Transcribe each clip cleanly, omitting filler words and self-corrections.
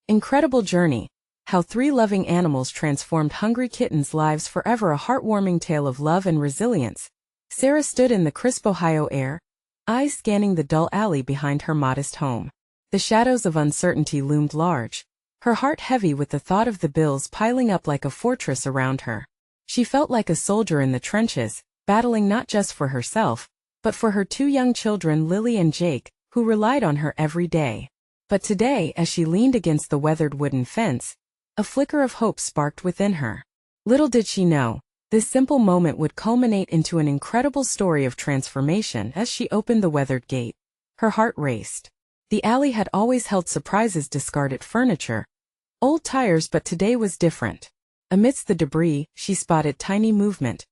Incredible journey. How three loving animals transformed hungry kittens' lives forever. A heartwarming tale of love and resilience. Sarah stood in the crisp Ohio air, eyes scanning the dull alley behind her modest home. The shadows of uncertainty loomed large, her heart heavy with the thought of the bills piling up like a fortress around her. She felt like a soldier in the trenches, battling not just for herself, but for her two young children Lily and Jake, who relied on her every day. But today, as she leaned against the weathered wooden fence, a flicker of hope sparked within her. Little did she know, this simple moment would culminate into an incredible story of transformation. As she opened the weathered gate, her heart raced. The alley had always held surprises: discarded furniture, old tires, but today was different. Amidst the debris, she spotted tiny movement.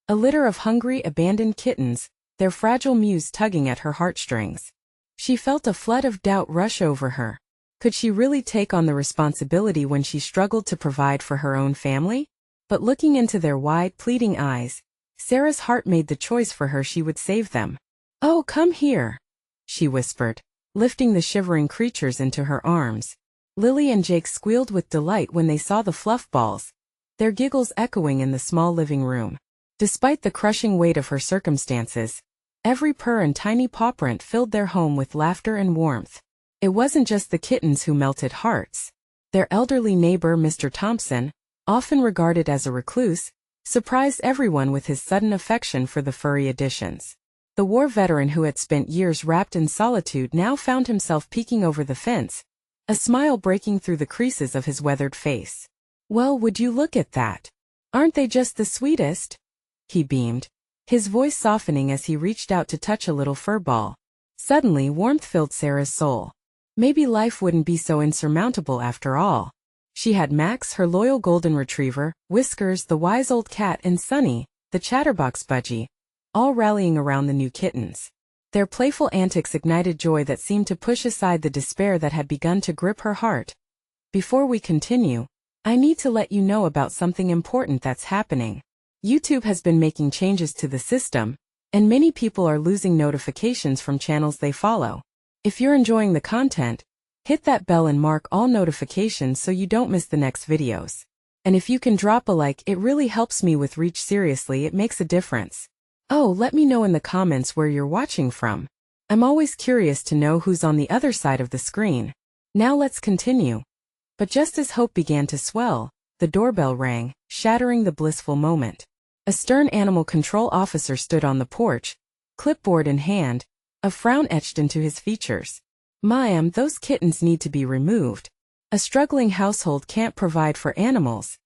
A litter of hungry, abandoned kittens, their fragile mews tugging at her heartstrings. She felt a flood of doubt rush over her. Could she really take on the responsibility when she struggled to provide for her own family? But looking into their wide, pleading eyes, Sarah's heart made the choice for her. She would save them. "Oh, come here," she whispered, lifting the shivering creatures into her arms. Lily and Jake squealed with delight when they saw the fluff balls, their giggles echoing in the small living room. Despite the crushing weight of her circumstances, every purr and tiny paw print filled their home with laughter and warmth. It wasn't just the kittens who melted hearts. Their elderly neighbor, Mr. Thompson, often regarded as a recluse, surprised everyone with his sudden affection for the furry additions. The war veteran who had spent years wrapped in solitude now found himself peeking over the fence, a smile breaking through the creases of his weathered face. "Well, would you look at that? Aren't they just the sweetest?" he beamed, his voice softening as he reached out to touch a little fur ball. Suddenly, warmth filled Sarah's soul. Maybe life wouldn't be so insurmountable after all. She had Max, her loyal golden retriever, Whiskers, the wise old cat, and Sunny, the chatterbox budgie, all rallying around the new kittens. Their playful antics ignited joy that seemed to push aside the despair that had begun to grip her heart. Before we continue, I need to let you know about something important that's happening. YouTube has been making changes to the system, and many people are losing notifications from channels they follow. If you're enjoying the content, hit that bell and mark all notifications so you don't miss the next videos. And if you can drop a like, it really helps me with reach. Seriously, it makes a difference. Oh, let me know in the comments where you're watching from. I'm always curious to know who's on the other side of the screen. Now let's continue. But just as hope began to swell, the doorbell rang, shattering the blissful moment. A stern animal control officer stood on the porch, clipboard in hand, a frown etched into his features. "Ma'am, those kittens need to be removed. A struggling household can't provide for animals,"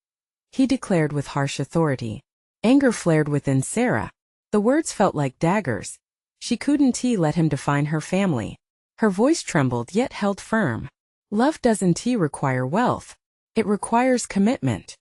he declared with harsh authority. Anger flared within Sarah. The words felt like daggers. She couldn't let him define her family. Her voice trembled yet held firm. "Love doesn't require wealth. It requires commitment."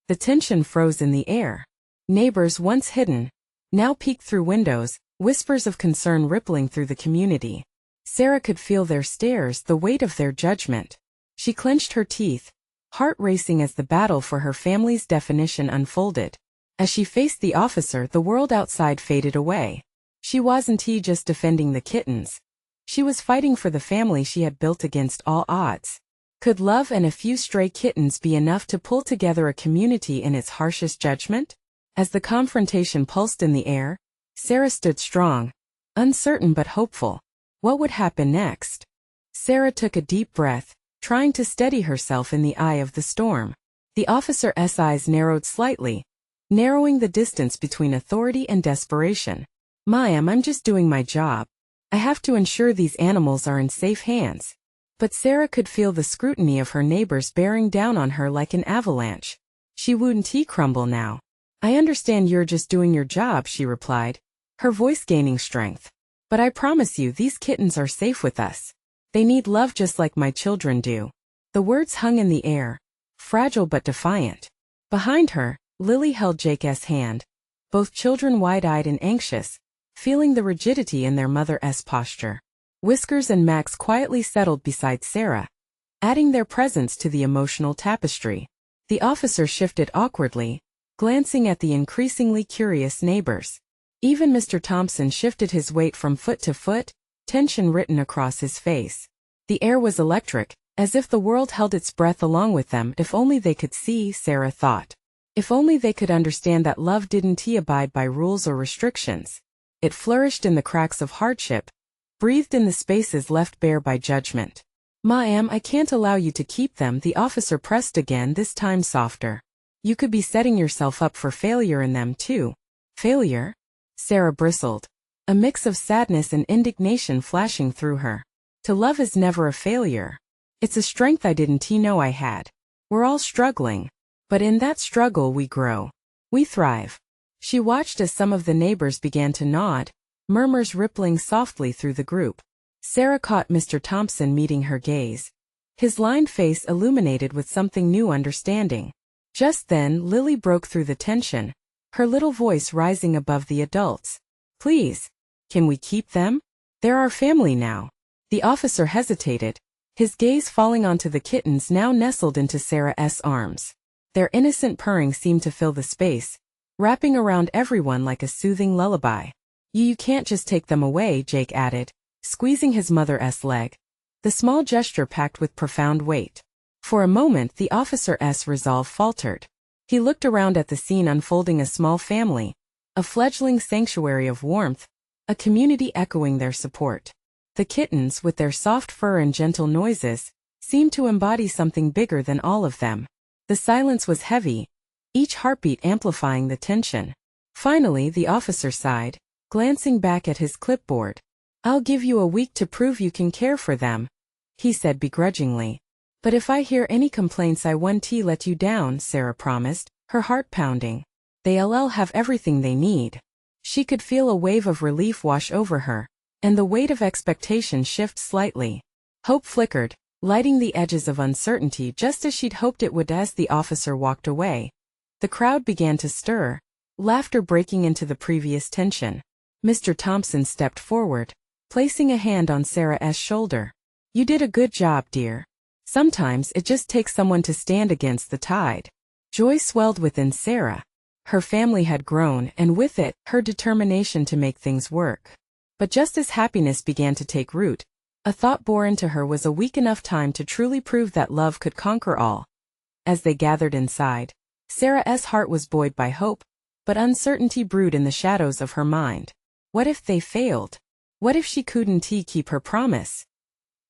The tension froze in the air. Neighbors once hidden, now peeked through windows, whispers of concern rippling through the community. Sarah could feel their stares, the weight of their judgment. She clenched her teeth, heart racing as the battle for her family's definition unfolded. As she faced the officer, the world outside faded away. She wasn't just defending the kittens. She was fighting for the family she had built against all odds. Could love and a few stray kittens be enough to pull together a community in its harshest judgment? As the confrontation pulsed in the air, Sarah stood strong, uncertain but hopeful. What would happen next? Sarah took a deep breath, trying to steady herself in the eye of the storm. The officer's eyes narrowed slightly, narrowing the distance between authority and desperation. "Ma'am, I'm just doing my job. I have to ensure these animals are in safe hands." But Sarah could feel the scrutiny of her neighbors bearing down on her like an avalanche. She wouldn't crumble now. "I understand you're just doing your job," she replied, her voice gaining strength. "But I promise you these kittens are safe with us. They need love just like my children do." The words hung in the air, fragile but defiant. Behind her, Lily held Jake's hand, both children wide-eyed and anxious, feeling the rigidity in their mother's posture. Whiskers and Max quietly settled beside Sarah, adding their presence to the emotional tapestry. The officer shifted awkwardly, glancing at the increasingly curious neighbors. Even Mr. Thompson shifted his weight from foot to foot, tension written across his face. The air was electric, As if the world held its breath along with them. If only they could see, Sarah thought. If only they could understand that love didn't abide by rules or restrictions. It flourished in the cracks of hardship, breathed in the spaces left bare by judgment. Ma'am, I can't allow you to keep them, the officer pressed again, this time softer. You could be setting yourself up for failure in them too. Failure? Sarah bristled, a mix of sadness and indignation flashing through her. To love is never a failure. It's a strength I didn't know I had. We're all struggling. But in that struggle we grow. We thrive. She watched as some of the neighbors began to nod, murmurs rippling softly through the group. Sarah caught Mr. Thompson meeting her gaze, his lined face illuminated with something new understanding. Just then Lily broke through the tension, her little voice rising above the adults. Please, can we keep them? They're our family now. The officer hesitated, his gaze falling onto the kittens now nestled into Sarah's arms. Their innocent purring seemed to fill the space, wrapping around everyone like a soothing lullaby. You can't just take them away, Jake added, squeezing his mother's leg, the small gesture packed with profound weight. For a moment the officer's resolve faltered. He looked around at the scene unfolding, a small family, a fledgling sanctuary of warmth, a community echoing their support. The kittens, with their soft fur and gentle noises, seemed to embody something bigger than all of them. The silence was heavy, each heartbeat amplifying the tension. Finally the officer sighed, glancing back at his clipboard. I'll give you a week to prove you can care for them, he said begrudgingly. But if I hear any complaints I won't let you down, Sarah promised, her heart pounding. They'll have everything they need. She could feel a wave of relief wash over her, and the weight of expectation shift slightly. Hope flickered, lighting the edges of uncertainty just as she'd hoped it would. As the officer walked away, the crowd began to stir, laughter breaking into the previous tension. Mr. Thompson stepped forward, placing a hand on Sarah's shoulder. You did a good job, dear. Sometimes it just takes someone to stand against the tide. Joy swelled within Sarah. Her family had grown, and with it, her determination to make things work. But just as happiness began to take root, a thought bore into her. Was a week enough time to truly prove that love could conquer all? As they gathered inside, Sarah's heart was buoyed by hope, but uncertainty brewed in the shadows of her mind. What if they failed? What if she couldn't keep her promise?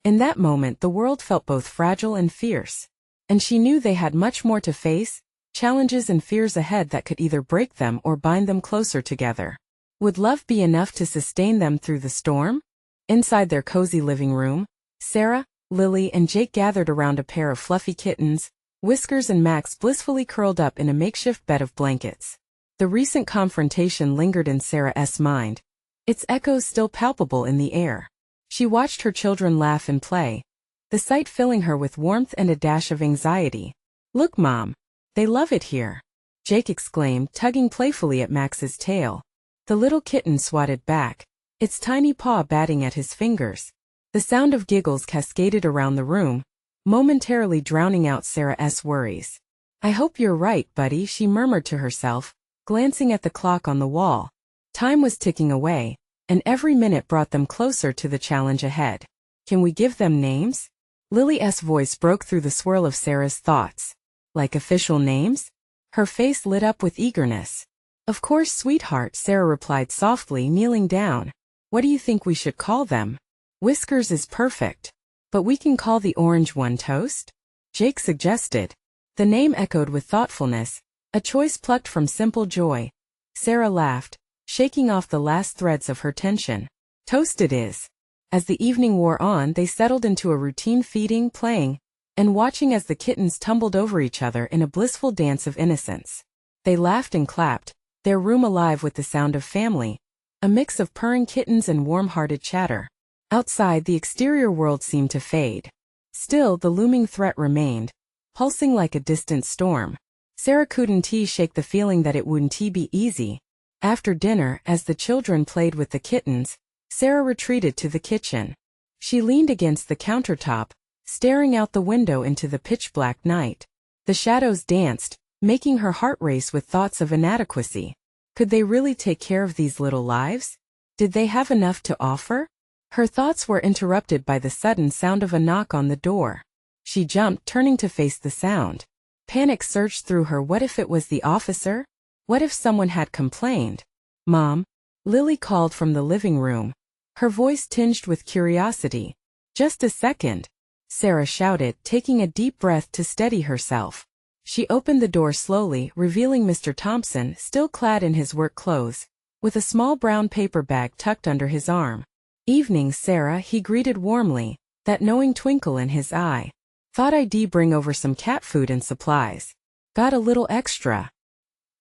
In that moment the world felt both fragile and fierce. And she knew they had much more to face, challenges and fears ahead that could either break them or bind them closer together. Would love be enough to sustain them through the storm? Inside their cozy living room, Sarah, Lily and Jake gathered around a pair of fluffy kittens, Whiskers and Max blissfully curled up in a makeshift bed of blankets. The recent confrontation lingered in Sarah's mind, its echoes still palpable in the air. She watched her children laugh and play, the sight filling her with warmth and a dash of anxiety. "Look, Mom, they love it here," Jake exclaimed, tugging playfully at Max's tail. The little kitten swatted back, its tiny paw batting at his fingers. The sound of giggles cascaded around the room, momentarily drowning out Sarah's worries. "I hope you're right, buddy," she murmured to herself, glancing at the clock on the wall. Time was ticking away, and every minute brought them closer to the challenge ahead. "Can we give them names?" Lily's voice broke through the swirl of Sarah's thoughts. "Like official names?" Her face lit up with eagerness. "Of course, sweetheart," Sarah replied softly, kneeling down. "What do you think we should call them?" "Whiskers is perfect. But we can call the orange one Toast?" Jake suggested. The name echoed with thoughtfulness, a choice plucked from simple joy. Sarah laughed, shaking off the last threads of her tension. "Toast it is." As the evening wore on, they settled into a routine, feeding, playing, and watching as the kittens tumbled over each other in a blissful dance of innocence. They laughed and clapped, their room alive with the sound of family, a mix of purring kittens and warm-hearted chatter. Outside, the exterior world seemed to fade. Still, the looming threat remained, pulsing like a distant storm. Sarah couldn't shake the feeling that it wouldn't be easy. After dinner, as the children played with the kittens, Sarah retreated to the kitchen. She leaned against the countertop, staring out the window into the pitch-black night. The shadows danced, making her heart race with thoughts of inadequacy. Could they really take care of these little lives? Did they have enough to offer? Her thoughts were interrupted by the sudden sound of a knock on the door. She jumped, turning to face the sound. Panic surged through her. What if it was the officer? What if someone had complained? "Mom," Lily called from the living room, her voice tinged with curiosity. "Just a second," Sarah shouted, taking a deep breath to steady herself. She opened the door slowly, revealing Mr. Thompson, still clad in his work clothes, with a small brown paper bag tucked under his arm. "Evening, Sarah," he greeted warmly, that knowing twinkle in his eye. "Thought I'd bring over some cat food and supplies. Got a little extra."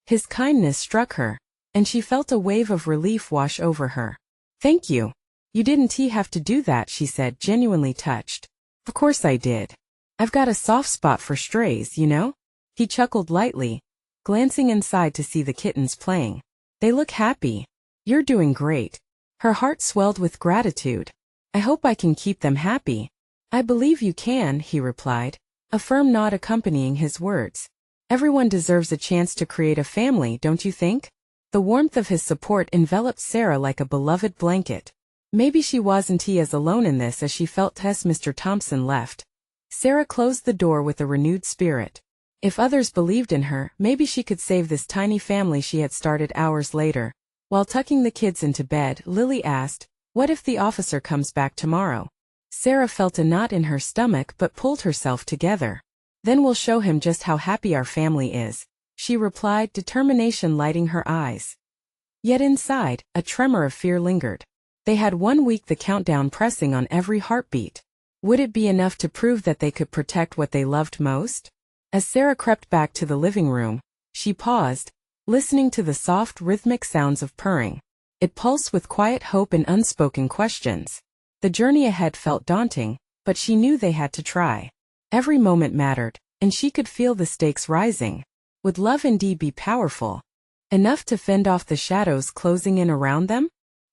His kindness struck her, and she felt a wave of relief wash over her. "Thank you. You didn't have to do that," she said, genuinely touched. "Of course I did. I've got a soft spot for strays, you know?" He chuckled lightly, glancing inside to see the kittens playing. "They look happy." "You're doing great." Her heart swelled with gratitude. "I hope I can keep them happy." "I believe you can," he replied, a firm nod accompanying his words. "Everyone deserves a chance to create a family, don't you think?" The warmth of his support enveloped Sarah like a beloved blanket. Maybe she wasn't as alone in this as she felt as Mr. Thompson left. Sarah closed the door with a renewed spirit. If others believed in her, maybe she could save this tiny family she had started hours later. While tucking the kids into bed, Lily asked, "What if the officer comes back tomorrow?" Sarah felt a knot in her stomach but pulled herself together. "Then we'll show him just how happy our family is," she replied, determination lighting her eyes. Yet inside, a tremor of fear lingered. They had 1 week, the countdown pressing on every heartbeat. Would it be enough to prove that they could protect what they loved most? As Sarah crept back to the living room, she paused, listening to the soft, rhythmic sounds of purring. It pulsed with quiet hope and unspoken questions. The journey ahead felt daunting, but she knew they had to try. Every moment mattered, and she could feel the stakes rising. Would love indeed be powerful enough to fend off the shadows closing in around them?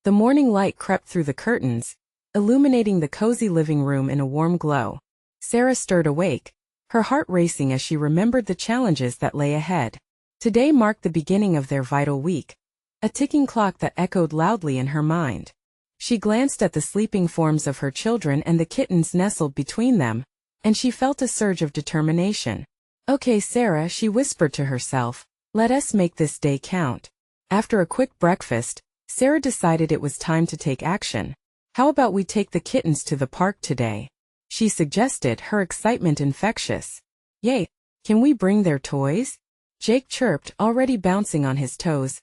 The morning light crept through the curtains, illuminating the cozy living room in a warm glow. Sarah stirred awake, her heart racing as she remembered the challenges that lay ahead. Today marked the beginning of their vital week, a ticking clock that echoed loudly in her mind. She glanced at the sleeping forms of her children and the kittens nestled between them, and she felt a surge of determination. "Okay, Sarah," she whispered to herself, "let us make this day count." After a quick breakfast, Sarah decided it was time to take action. "How about we take the kittens to the park today?" she suggested, her excitement infectious. "Yay! Can we bring their toys?" Jake chirped, already bouncing on his toes.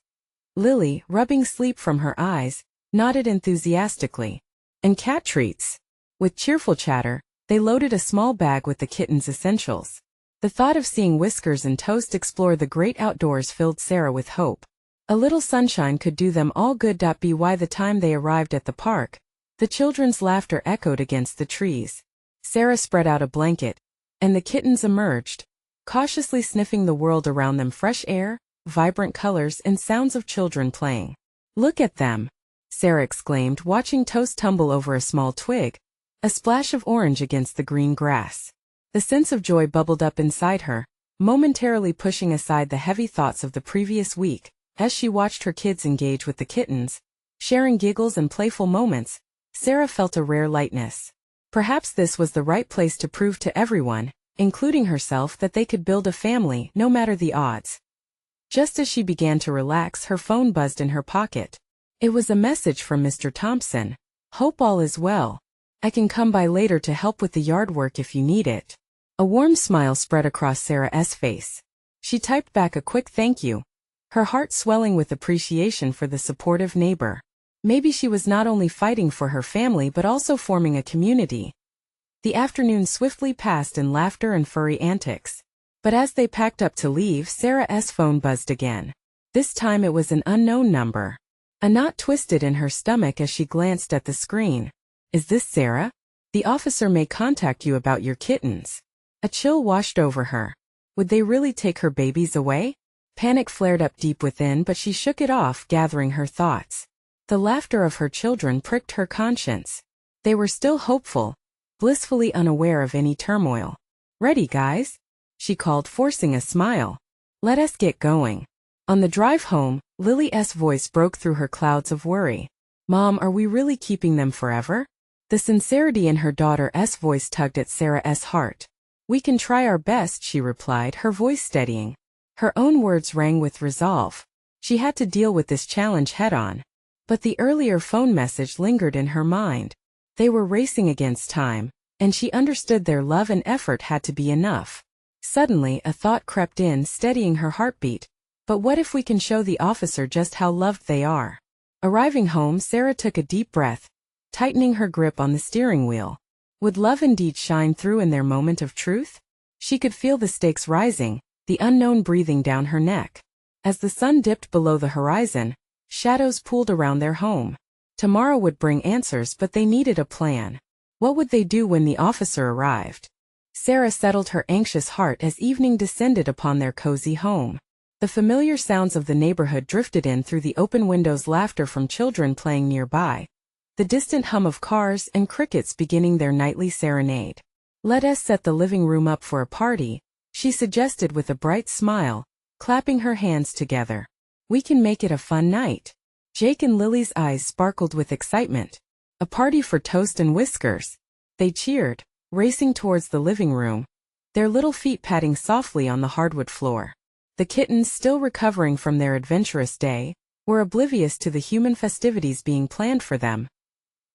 Lily, rubbing sleep from her eyes, nodded enthusiastically. "And cat treats." With cheerful chatter, they loaded a small bag with the kittens' essentials. The thought of seeing Whiskers and Toast explore the great outdoors filled Sarah with hope. A little sunshine could do them all good. By the time they arrived at the park, the children's laughter echoed against the trees. Sarah spread out a blanket, and the kittens emerged, cautiously sniffing the world around them. Fresh air, vibrant colors, and sounds of children playing. "Look at them," Sarah exclaimed, watching Toast tumble over a small twig, a splash of orange against the green grass. The sense of joy bubbled up inside her, momentarily pushing aside the heavy thoughts of the previous week. As she watched her kids engage with the kittens, sharing giggles and playful moments, Sarah felt a rare lightness. Perhaps this was the right place to prove to everyone, including herself, that they could build a family no matter the odds. Just as she began to relax, her phone buzzed in her pocket. It was a message from Mr. Thompson. "Hope all is well. I can come by later to help with the yard work if you need it." A warm smile spread across Sarah's face. She typed back a quick thank you, her heart swelling with appreciation for the supportive neighbor. Maybe she was not only fighting for her family but also forming a community. The afternoon swiftly passed in laughter and furry antics. But as they packed up to leave, Sarah's phone buzzed again. This time it was an unknown number. A knot twisted in her stomach as she glanced at the screen. "Is this Sarah? The officer may contact you about your kittens." A chill washed over her. Would they really take her babies away? Panic flared up deep within, but she shook it off, gathering her thoughts. The laughter of her children pricked her conscience. They were still hopeful, blissfully unaware of any turmoil. "Ready, guys?" she called, forcing a smile. "Let us get going." On the drive home, Lily's voice broke through her clouds of worry. "Mom, are we really keeping them forever?" The sincerity in her daughter's voice tugged at Sarah's heart. "We can try our best," she replied, her voice steadying. Her own words rang with resolve. She had to deal with this challenge head-on. But the earlier phone message lingered in her mind. They were racing against time, and she understood their love and effort had to be enough. Suddenly, a thought crept in, steadying her heartbeat. But what if we can show the officer just how loved they are? Arriving home, Sarah took a deep breath, tightening her grip on the steering wheel. Would love indeed shine through in their moment of truth? She could feel the stakes rising, the unknown breathing down her neck. As the sun dipped below the horizon, shadows pooled around their home. Tomorrow would bring answers, but they needed a plan. What would they do when the officer arrived? Sarah settled her anxious heart as evening descended upon their cozy home. The familiar sounds of the neighborhood drifted in through the open windows, laughter from children playing nearby, the distant hum of cars and crickets beginning their nightly serenade. "Let us set the living room up for a party," she suggested with a bright smile, clapping her hands together. "We can make it a fun night." Jake and Lily's eyes sparkled with excitement. A party for toast and whiskers. They cheered, racing towards the living room, their little feet patting softly on the hardwood floor. The kittens, still recovering from their adventurous day, were oblivious to the human festivities being planned for them.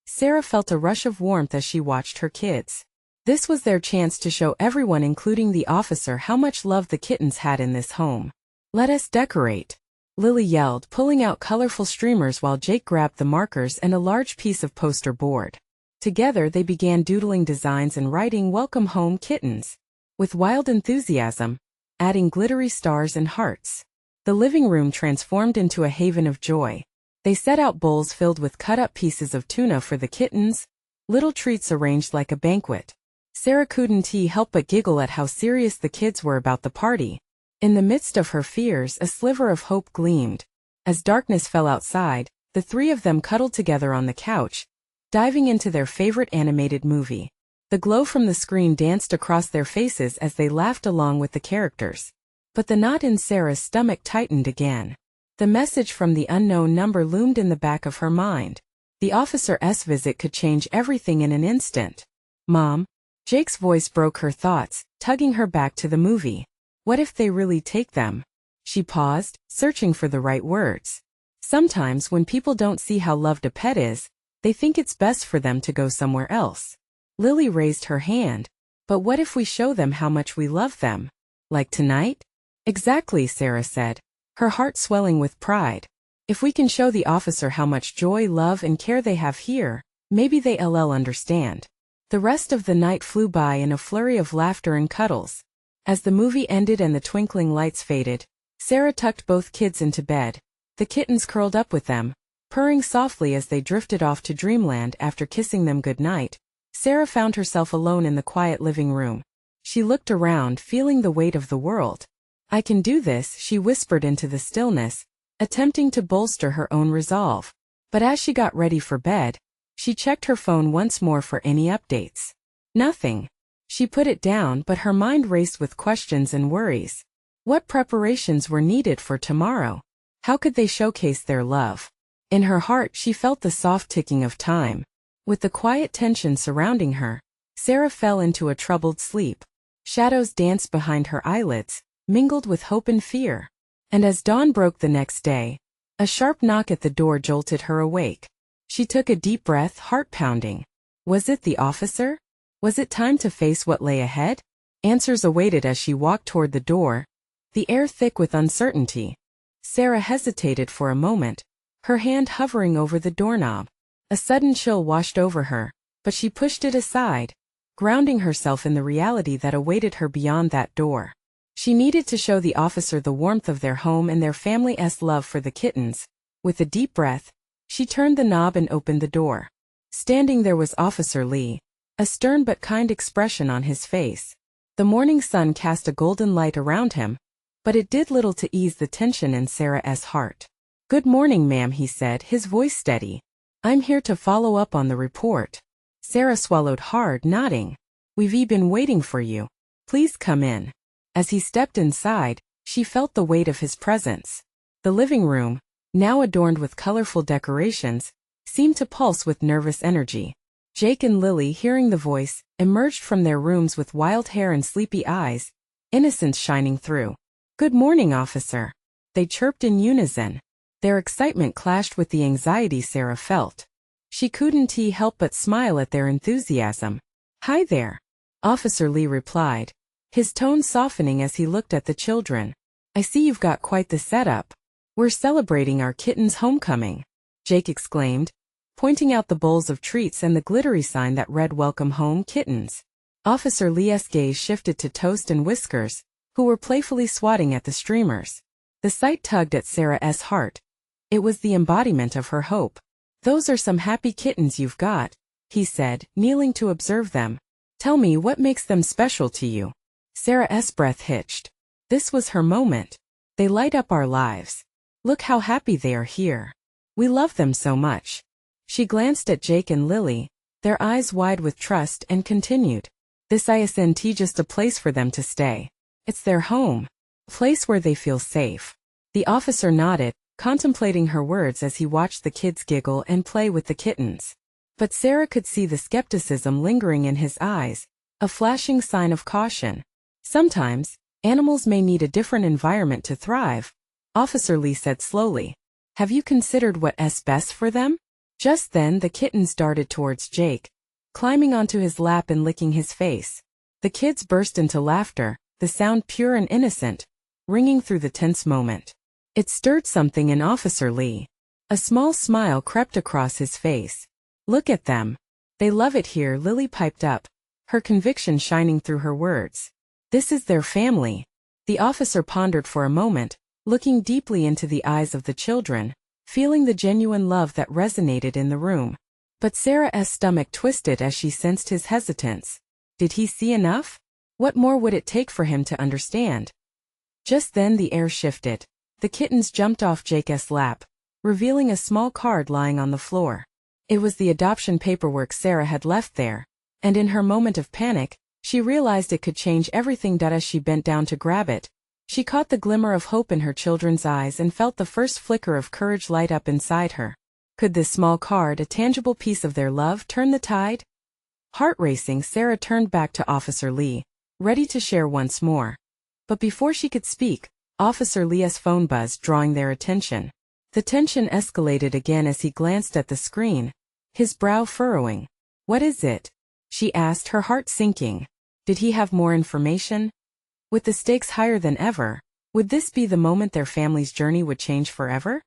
Sarah felt a rush of warmth as she watched her kids. This was their chance to show everyone, including the officer, how much love the kittens had in this home. "Let us decorate," Lily yelled, pulling out colorful streamers while Jake grabbed the markers and a large piece of poster board. Together they began doodling designs and writing "Welcome Home, Kittens," with wild enthusiasm, adding glittery stars and hearts. The living room transformed into a haven of joy. They set out bowls filled with cut-up pieces of tuna for the kittens, little treats arranged like a banquet. Sarah couldn't help but giggle at how serious the kids were about the party. In the midst of her fears, a sliver of hope gleamed. As darkness fell outside, the three of them cuddled together on the couch, diving into their favorite animated movie. The glow from the screen danced across their faces as they laughed along with the characters. But the knot in Sarah's stomach tightened again. The message from the unknown number loomed in the back of her mind. The officer's visit could change everything in an instant. "Mom," Jake's voice broke her thoughts, tugging her back to the movie. "What if they really take them?" She paused, searching for the right words. Sometimes when people don't see how loved a pet is, they think it's best for them to go somewhere else. Lily raised her hand. "But what if we show them how much we love them? Like tonight?" "Exactly," Sarah said, her heart swelling with pride. "If we can show the officer how much joy, love, and care they have here, maybe they'll understand." The rest of the night flew by in a flurry of laughter and cuddles. As the movie ended and the twinkling lights faded, Sarah tucked both kids into bed. The kittens curled up with them, purring softly as they drifted off to dreamland. After kissing them goodnight, Sarah found herself alone in the quiet living room. She looked around, feeling the weight of the world. "I can do this," she whispered into the stillness, attempting to bolster her own resolve. But as she got ready for bed, she checked her phone once more for any updates. Nothing. She put it down, but her mind raced with questions and worries. What preparations were needed for tomorrow? How could they showcase their love? In her heart she felt the soft ticking of time. With the quiet tension surrounding her, Sarah fell into a troubled sleep. Shadows danced behind her eyelids, mingled with hope and fear. And as dawn broke the next day, a sharp knock at the door jolted her awake. She took a deep breath, heart pounding. Was it the officer? Was it time to face what lay ahead? Answers awaited as she walked toward the door, the air thick with uncertainty. Sarah hesitated for a moment, her hand hovering over the doorknob. A sudden chill washed over her, but she pushed it aside, grounding herself in the reality that awaited her beyond that door. She needed to show the officer the warmth of their home and their family's love for the kittens. With a deep breath, she turned the knob and opened the door. Standing there was Officer Lee, a stern but kind expression on his face. The morning sun cast a golden light around him, but it did little to ease the tension in Sarah's heart. "Good morning, ma'am," he said, his voice steady. "I'm here to follow up on the report." Sarah swallowed hard, nodding. "We've been waiting for you. Please come in." As he stepped inside, she felt the weight of his presence. The living room, now adorned with colorful decorations, seemed to pulse with nervous energy. Jake and Lily, hearing the voice, emerged from their rooms with wild hair and sleepy eyes, innocence shining through. "Good morning, officer," they chirped in unison. Their excitement clashed with the anxiety Sarah felt. She couldn't help but smile at their enthusiasm. "Hi there," Officer Lee replied, his tone softening as he looked at the children. "I see you've got quite the setup. We're celebrating our kitten's homecoming," Jake exclaimed, pointing out the bowls of treats and the glittery sign that read "Welcome Home, Kittens." Officer Lee's gaze shifted to Toast and Whiskers, who were playfully swatting at the streamers. The sight tugged at Sarah's heart. It was the embodiment of her hope. "Those are some happy kittens you've got," he said, kneeling to observe them. "Tell me what makes them special to you." Sarah's breath hitched. This was her moment. "They light up our lives. Look how happy they are here. We love them so much." She glanced at Jake and Lily, their eyes wide with trust, and continued. "This isn't just a place for them to stay. It's their home. A place where they feel safe." The officer nodded, contemplating her words as he watched the kids giggle and play with the kittens. But Sarah could see the skepticism lingering in his eyes, a flashing sign of caution. "Sometimes, animals may need a different environment to thrive," Officer Lee said slowly. "Have you considered what's best for them?" Just then the kittens darted towards Jake, climbing onto his lap and licking his face. The kids burst into laughter, the sound pure and innocent, ringing through the tense moment. It stirred something in Officer Lee. A small smile crept across his face. "Look at them. They love it here," Lily piped up, her conviction shining through her words. "This is their family." The officer pondered for a moment, looking deeply into the eyes of the children, feeling the genuine love that resonated in the room. But Sarah's stomach twisted as she sensed his hesitance. Did he see enough? What more would it take for him to understand? Just then the air shifted. The kittens jumped off Jake's lap, revealing a small card lying on the floor. It was the adoption paperwork Sarah had left there, and in her moment of panic, she realized it could change everything. As she bent down to grab it, she caught the glimmer of hope in her children's eyes and felt the first flicker of courage light up inside her. Could this small card, a tangible piece of their love, turn the tide? Heart racing, Sarah turned back to Officer Lee, ready to share once more. But before she could speak, Officer Lee's phone buzzed, drawing their attention. The tension escalated again as he glanced at the screen, his brow furrowing. "What is it?" she asked, her heart sinking. Did he have more information? With the stakes higher than ever, would this be the moment their family's journey would change forever?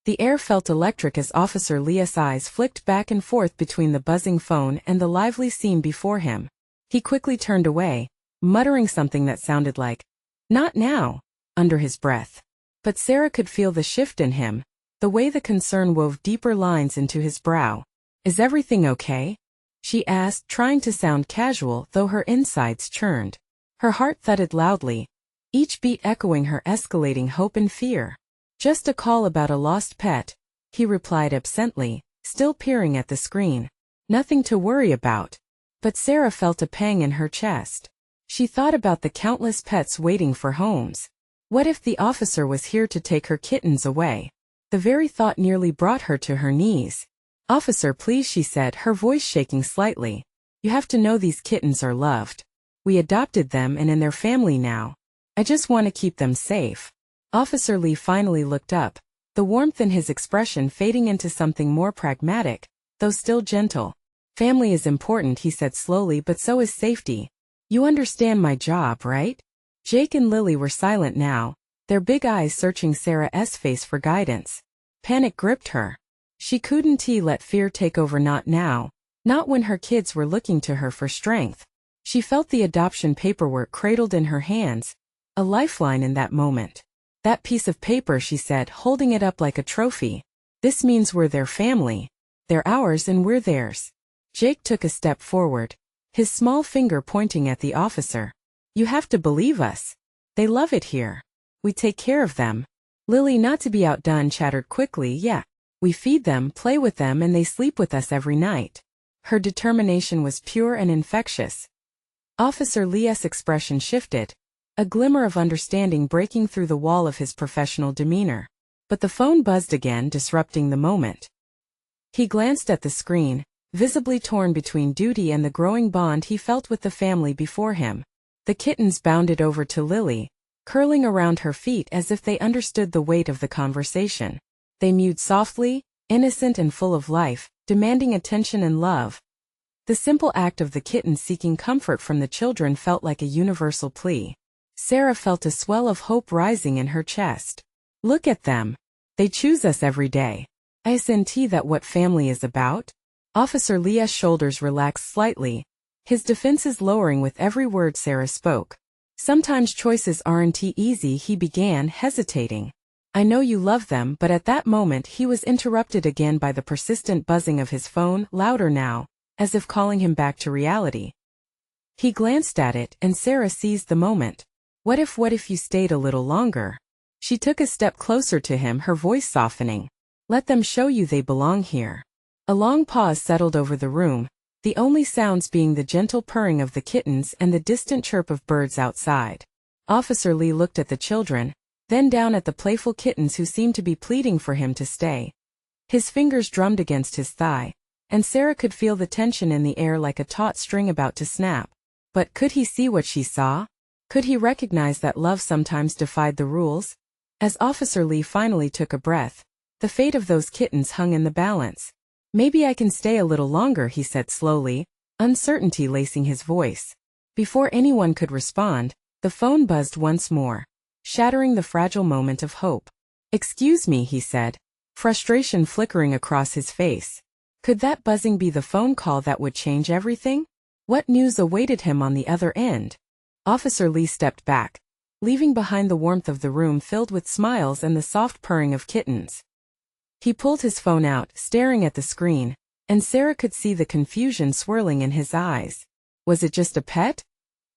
The air felt electric as Officer Lee's eyes flicked back and forth between the buzzing phone and the lively scene before him. He quickly turned away, muttering something that sounded like, "Not now," under his breath. But Sarah could feel the shift in him, the way the concern wove deeper lines into his brow. "Is everything okay?" she asked, trying to sound casual, though her insides churned. Her heart thudded loudly, each beat echoing her escalating hope and fear. "Just a call about a lost pet," he replied absently, still peering at the screen. "Nothing to worry about." But Sarah felt a pang in her chest. She thought about the countless pets waiting for homes. What if the officer was here to take her kittens away? The very thought nearly brought her to her knees. "Officer, please," she said, her voice shaking slightly. "You have to know these kittens are loved. We adopted them and in their family now. I just want to keep them safe." Officer Lee finally looked up, the warmth in his expression fading into something more pragmatic, though still gentle. "Family is important," he said slowly, "but so is safety. You understand my job, right?" Jake and Lily were silent now, their big eyes searching Sarah's face for guidance. Panic gripped her. She couldn't let fear take over, not now, not when her kids were looking to her for strength. She felt the adoption paperwork cradled in her hands, a lifeline in that moment. "That piece of paper," she said, holding it up like a trophy. "This means we're their family. They're ours and we're theirs." Jake took a step forward, his small finger pointing at the officer. "You have to believe us. They love it here. We take care of them." Lily, not to be outdone, chattered quickly, "Yeah. We feed them, play with them, and they sleep with us every night." Her determination was pure and infectious. Officer Lee's expression shifted, a glimmer of understanding breaking through the wall of his professional demeanor. But the phone buzzed again, disrupting the moment. He glanced at the screen, visibly torn between duty and the growing bond he felt with the family before him. The kittens bounded over to Lily, curling around her feet as if they understood the weight of the conversation. They mewed softly, innocent and full of life, demanding attention and love. The simple act of the kittens seeking comfort from the children felt like a universal plea. Sarah felt a swell of hope rising in her chest. Look at them. They choose us every day. Isn't that what family is about? Officer Leah's shoulders relaxed slightly, his defenses lowering with every word Sarah spoke. Sometimes choices aren't easy, he began, hesitating. I know you love them, but at that moment he was interrupted again by the persistent buzzing of his phone, louder now, as if calling him back to reality. He glanced at it, and Sarah seized the moment. What if you stayed a little longer? She took a step closer to him, her voice softening. Let them show you they belong here. A long pause settled over the room, the only sounds being the gentle purring of the kittens and the distant chirp of birds outside. Officer Lee looked at the children, then down at the playful kittens who seemed to be pleading for him to stay. His fingers drummed against his thigh, and Sarah could feel the tension in the air like a taut string about to snap. But could he see what she saw? Could he recognize that love sometimes defied the rules? As Officer Lee finally took a breath, the fate of those kittens hung in the balance. Maybe I can stay a little longer, he said slowly, uncertainty lacing his voice. Before anyone could respond, the phone buzzed once more, shattering the fragile moment of hope. Excuse me, he said, frustration flickering across his face. Could that buzzing be the phone call that would change everything? What news awaited him on the other end? Officer Lee stepped back, leaving behind the warmth of the room filled with smiles and the soft purring of kittens. He pulled his phone out, staring at the screen, and Sarah could see the confusion swirling in his eyes. Was it just a pet?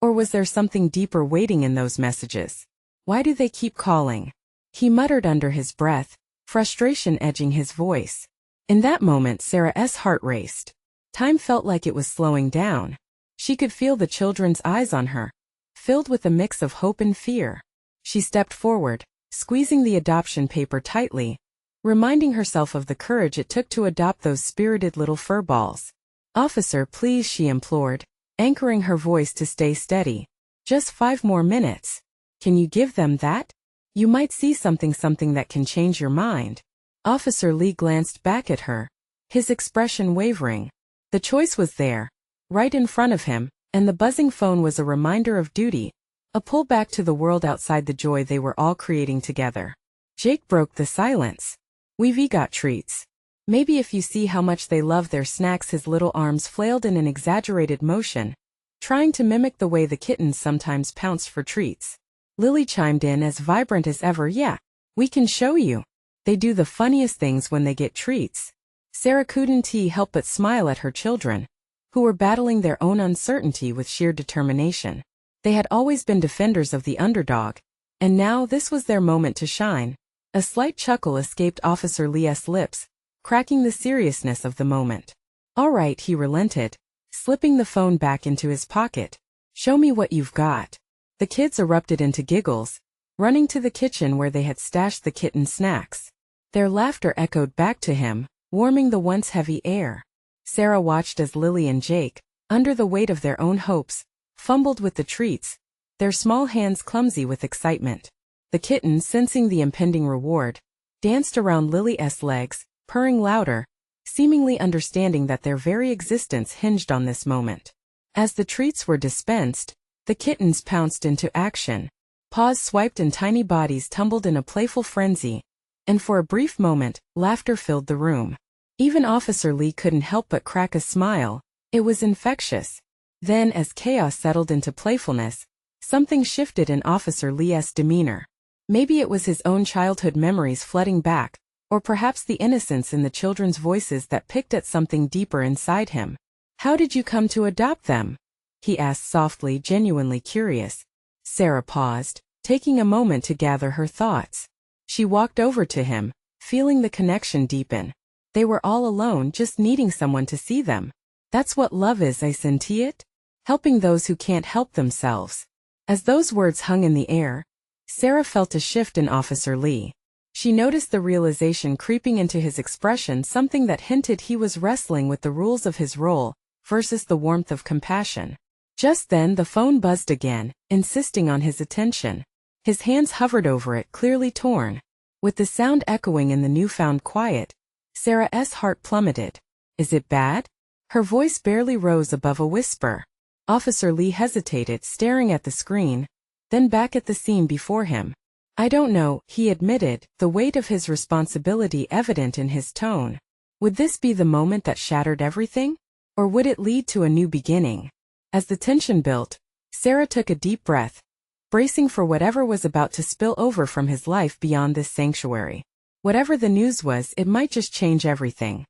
Or was there something deeper waiting in those messages? Why do they keep calling? He muttered under his breath, frustration edging his voice. In that moment Sarah's heart raced. Time felt like it was slowing down. She could feel the children's eyes on her, filled with a mix of hope and fear. She stepped forward, squeezing the adoption paper tightly, reminding herself of the courage it took to adopt those spirited little furballs. Officer, please, she implored, anchoring her voice to stay steady. Just 5 more minutes. Can you give them that? You might see something that can change your mind. Officer Lee glanced back at her, his expression wavering. The choice was there, right in front of him, and the buzzing phone was a reminder of duty, a pull back to the world outside the joy they were all creating together. Jake broke the silence. We've got treats. Maybe if you see how much they love their snacks. His little arms flailed in an exaggerated motion, trying to mimic the way the kittens sometimes pounced for treats. Lily chimed in as vibrant as ever. Yeah, we can show you. They do the funniest things when they get treats. Sarah couldn't help but smile at her children, who were battling their own uncertainty with sheer determination. They had always been defenders of the underdog, and now this was their moment to shine. A slight chuckle escaped Officer Leah's lips, cracking the seriousness of the moment. All right, he relented, slipping the phone back into his pocket. Show me what you've got. The kids erupted into giggles, running to the kitchen where they had stashed the kitten snacks. Their laughter echoed back to him, warming the once heavy air. Sarah watched as Lily and Jake, under the weight of their own hopes, fumbled with the treats, their small hands clumsy with excitement. The kitten, sensing the impending reward, danced around Lily's legs, purring louder, seemingly understanding that their very existence hinged on this moment. As the treats were dispensed, the kittens pounced into action. Paws swiped and tiny bodies tumbled in a playful frenzy, and for a brief moment, laughter filled the room. Even Officer Lee couldn't help but crack a smile. It was infectious. Then, as chaos settled into playfulness, something shifted in Officer Lee's demeanor. Maybe it was his own childhood memories flooding back, or perhaps the innocence in the children's voices that picked at something deeper inside him. How did you come to adopt them? He asked softly, genuinely curious. Sarah paused, taking a moment to gather her thoughts. She walked over to him, feeling the connection deepen. They were all alone, just needing someone to see them. That's what love is, isn't it? Helping those who can't help themselves. As those words hung in the air, Sarah felt a shift in Officer Lee. She noticed the realization creeping into his expression, something that hinted he was wrestling with the rules of his role versus the warmth of compassion. Just then the phone buzzed again, insisting on his attention. His hands hovered over it, clearly torn. With the sound echoing in the newfound quiet, Sarah's heart plummeted. "Is it bad?" Her voice barely rose above a whisper. Officer Lee hesitated, staring at the screen, then back at the scene before him. "I don't know," he admitted, the weight of his responsibility evident in his tone. Would this be the moment that shattered everything? Or would it lead to a new beginning? As the tension built, Sarah took a deep breath, bracing for whatever was about to spill over from his life beyond this sanctuary. Whatever the news was, it might just change everything.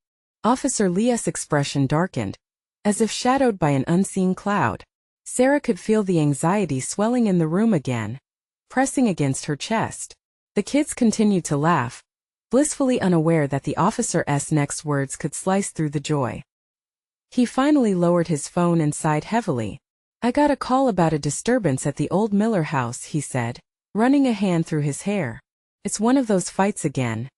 Officer Lee's expression darkened, as if shadowed by an unseen cloud. Sarah could feel the anxiety swelling in the room again, pressing against her chest. The kids continued to laugh, blissfully unaware that the officer's next words could slice through the joy. He finally lowered his phone and sighed heavily. "I got a call about a disturbance at the old Miller house," he said, running a hand through his hair. "It's one of those fights again.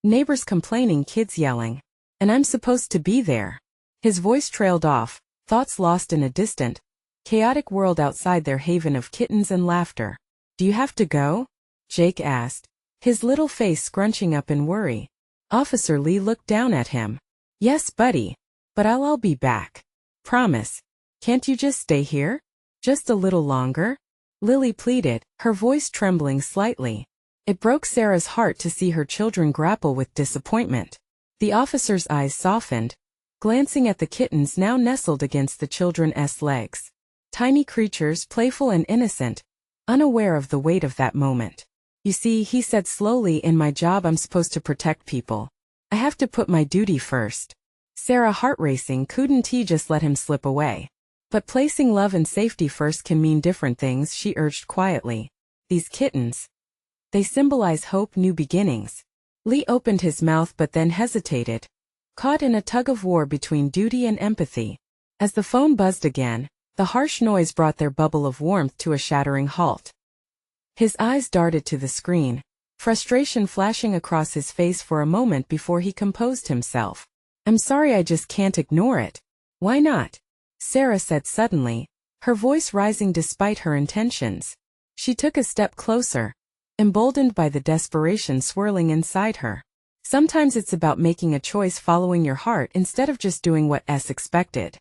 Neighbors complaining, kids yelling. And I'm supposed to be there." His voice trailed off, thoughts lost in a distant, chaotic world outside their haven of kittens and laughter. "Do you have to go?" Jake asked, his little face scrunching up in worry. Officer Lee looked down at him. "Yes, buddy. But I'll be back. Promise. Can't you just stay here? Just a little longer?" Lily pleaded, her voice trembling slightly. It broke Sarah's heart to see her children grapple with disappointment. The officer's eyes softened, glancing at the kittens now nestled against the children's legs. Tiny creatures, playful and innocent, unaware of the weight of that moment. "You see," he said slowly, "in my job I'm supposed to protect people. I have to put my duty first." Sarah, heart racing, couldn't he just let him slip away? "But placing love and safety first can mean different things," she urged quietly. "These kittens, they symbolize hope, new beginnings." Lee opened his mouth but then hesitated, caught in a tug-of-war between duty and empathy. As the phone buzzed again, the harsh noise brought their bubble of warmth to a shattering halt. His eyes darted to the screen, frustration flashing across his face for a moment before he composed himself. "I'm sorry, I just can't ignore it." "Why not?" Sarah said suddenly, her voice rising despite her intentions. She took a step closer, emboldened by the desperation swirling inside her. "Sometimes it's about making a choice, following your heart instead of just doing what's expected."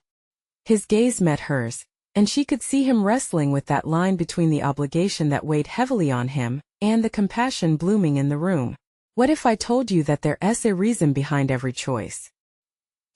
His gaze met hers, and she could see him wrestling with that line between the obligation that weighed heavily on him and the compassion blooming in the room. "What if I told you that there's a reason behind every choice?"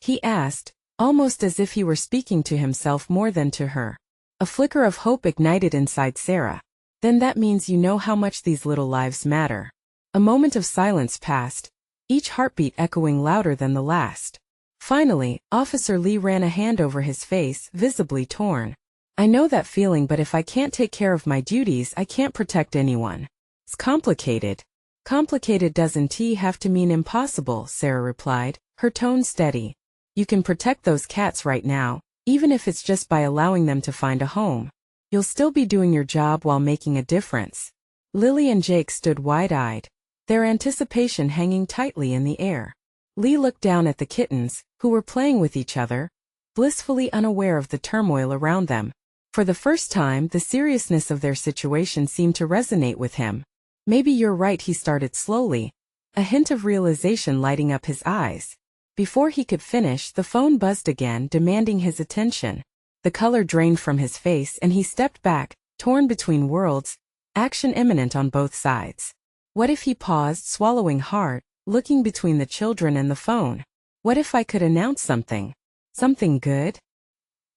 he asked, almost as if he were speaking to himself more than to her. A flicker of hope ignited inside Sarah. "Then that means you know how much these little lives matter." A moment of silence passed, each heartbeat echoing louder than the last. Finally, Officer Lee ran a hand over his face, visibly torn. "I know that feeling, but if I can't take care of my duties, I can't protect anyone. It's complicated." "Complicated doesn't have to mean impossible," Sarah replied, her tone steady. "You can protect those cats right now, even if it's just by allowing them to find a home. You'll still be doing your job while making a difference." Lily and Jake stood wide-eyed, their anticipation hanging tightly in the air. Lee looked down at the kittens, who were playing with each other, blissfully unaware of the turmoil around them. For the first time, the seriousness of their situation seemed to resonate with him. "Maybe you're right," he started slowly, a hint of realization lighting up his eyes. Before he could finish, the phone buzzed again, demanding his attention. The color drained from his face and he stepped back, torn between worlds, action imminent on both sides. What if he paused, swallowing hard, looking between the children and the phone? "What if I could announce something? Something good?"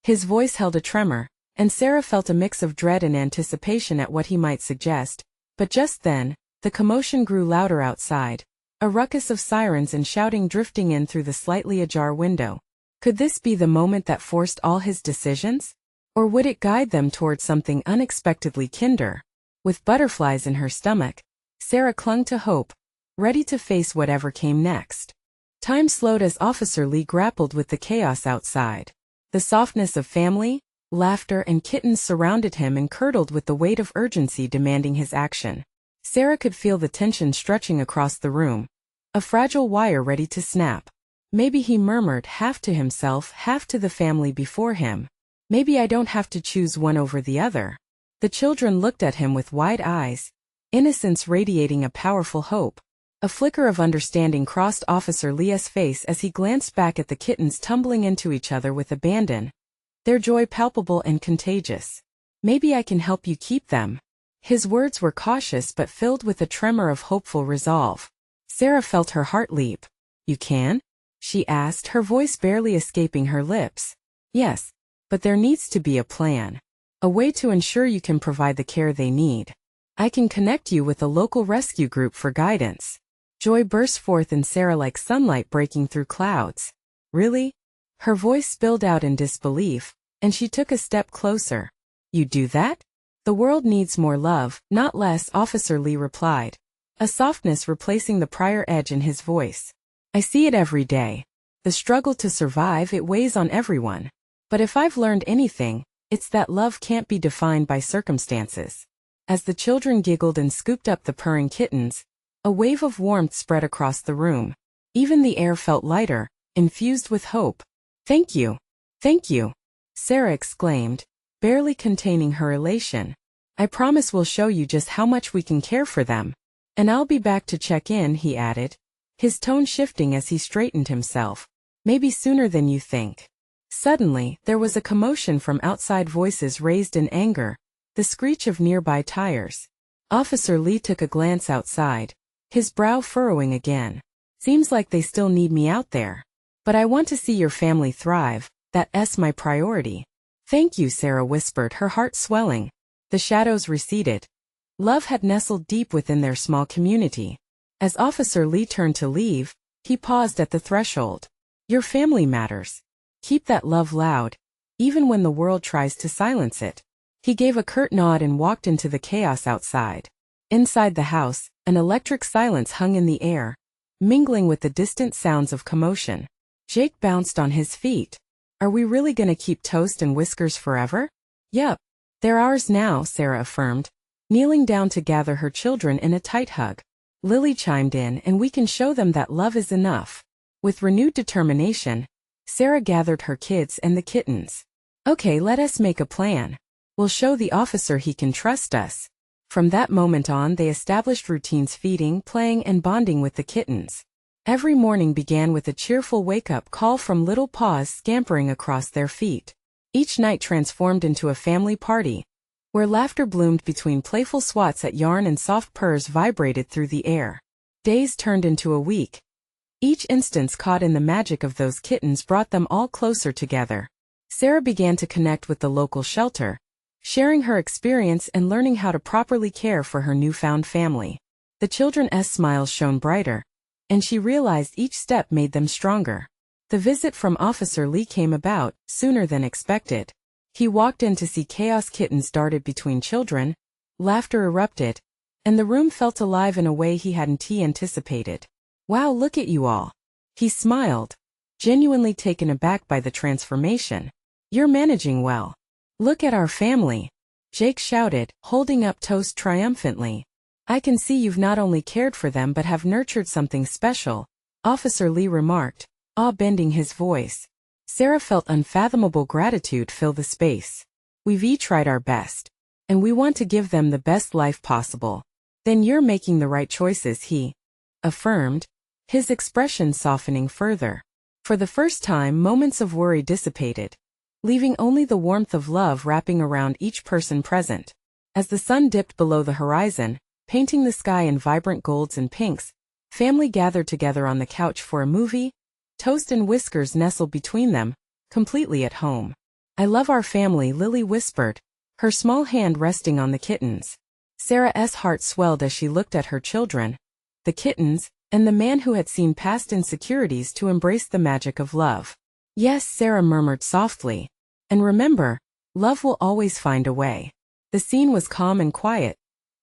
His voice held a tremor, and Sarah felt a mix of dread and anticipation at what he might suggest. But just then, the commotion grew louder outside, a ruckus of sirens and shouting drifting in through the slightly ajar window. Could this be the moment that forced all his decisions? Or would it guide them towards something unexpectedly kinder? With butterflies in her stomach, Sarah clung to hope, ready to face whatever came next. Time slowed as Officer Lee grappled with the chaos outside. The softness of family, laughter and kittens surrounded him and curdled with the weight of urgency demanding his action. Sarah could feel the tension stretching across the room, a fragile wire ready to snap. Maybe, he murmured, half to himself, half to the family before him. Maybe I don't have to choose one over the other. The children looked at him with wide eyes, innocence radiating a powerful hope. A flicker of understanding crossed Officer Leah's face as he glanced back at the kittens tumbling into each other with abandon, their joy palpable and contagious. Maybe I can help you keep them. His words were cautious but filled with a tremor of hopeful resolve. Sarah felt her heart leap. You can? She asked, her voice barely escaping her lips. Yes, but there needs to be a plan. A way to ensure you can provide the care they need. I can connect you with a local rescue group for guidance. Joy burst forth in Sarah like sunlight breaking through clouds. Really? Her voice spilled out in disbelief, and she took a step closer. You do that? The world needs more love, not less, Officer Lee replied, a softness replacing the prior edge in his voice. I see it every day. The struggle to survive, it weighs on everyone. But if I've learned anything, it's that love can't be defined by circumstances. As the children giggled and scooped up the purring kittens, a wave of warmth spread across the room. Even the air felt lighter, infused with hope. Thank you. Thank you, Sarah exclaimed, barely containing her elation. I promise we'll show you just how much we can care for them. And I'll be back to check in, he added, his tone shifting as he straightened himself. Maybe sooner than you think. Suddenly, there was a commotion from outside, voices raised in anger, the screech of nearby tires. Officer Lee took a glance outside, his brow furrowing again. Seems like they still need me out there. But I want to see your family thrive, that's my priority. Thank you, Sarah whispered, her heart swelling. The shadows receded. Love had nestled deep within their small community. As Officer Lee turned to leave, he paused at the threshold. Your family matters. Keep that love loud, even when the world tries to silence it. He gave a curt nod and walked into the chaos outside. Inside the house, an electric silence hung in the air, mingling with the distant sounds of commotion. Jake bounced on his feet. Are we really gonna keep Toast and Whiskers forever? Yup. They're ours now, Sarah affirmed, kneeling down to gather her children in a tight hug. Lily chimed in, and we can show them that love is enough. With renewed determination, Sarah gathered her kids and the kittens. Okay, let us make a plan. We'll show the officer he can trust us. From that moment on, they established routines, feeding, playing, and bonding with the kittens. Every morning began with a cheerful wake-up call from little paws scampering across their feet. Each night transformed into a family party, where laughter bloomed between playful swats at yarn and soft purrs vibrated through the air. Days turned into a week. Each instance caught in the magic of those kittens brought them all closer together. Sarah began to connect with the local shelter, sharing her experience and learning how to properly care for her newfound family. The children's smiles shone brighter, and she realized each step made them stronger. The visit from Officer Lee came about sooner than expected. He walked in to see chaos. Kittens darted between children, laughter erupted, and the room felt alive in a way he hadn't anticipated. Wow, look at you all. He smiled, genuinely taken aback by the transformation. You're managing well. Look at our family, Jake shouted, holding up Toast triumphantly. I can see you've not only cared for them but have nurtured something special, Officer Lee remarked, awe bending his voice. Sarah felt unfathomable gratitude fill the space. We've each tried our best, and we want to give them the best life possible. Then you're making the right choices, he affirmed, his expression softening further. For the first time, moments of worry dissipated, leaving only the warmth of love wrapping around each person present. As the sun dipped below the horizon, painting the sky in vibrant golds and pinks, family gathered together on the couch for a movie. Toast and Whiskers nestled between them, completely at home. I love our family, Lily whispered, her small hand resting on the kittens. Sarah's heart swelled as she looked at her children, the kittens, and the man who had seen past insecurities to embrace the magic of love. Yes, Sarah murmured softly. And remember, love will always find a way. The scene was calm and quiet,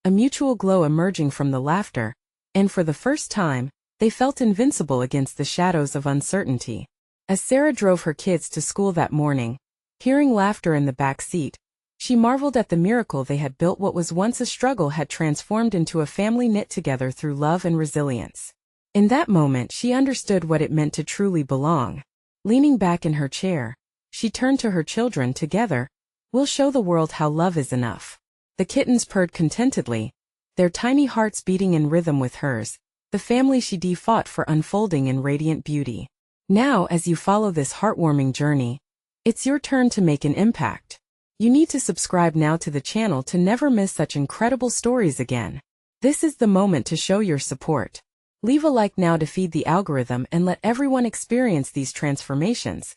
a mutual glow emerging from the laughter, and for the first time, they felt invincible against the shadows of uncertainty. As Sarah drove her kids to school that morning, hearing laughter in the back seat, She marveled at the miracle they had built. What was once a struggle had transformed into a family knit together through love and resilience. In that moment, she understood what it meant to truly belong. Leaning back in her chair, she turned to her children. Together, we'll show the world how love is enough. The kittens purred contentedly, their tiny hearts beating in rhythm with hers. The family she fought for unfolding in radiant beauty. Now, as you follow this heartwarming journey, it's your turn to make an impact. You need to subscribe now to the channel to never miss such incredible stories again. This is the moment to show your support. Leave a like now to feed the algorithm and let everyone experience these transformations.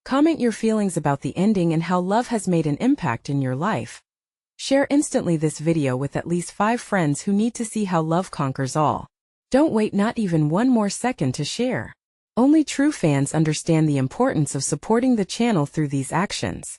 Comment your feelings about the ending and how love has made an impact in your life. Share instantly this video with at least 5 friends who need to see how love conquers all. Don't wait not even one more second to share. Only true fans understand the importance of supporting the channel through these actions.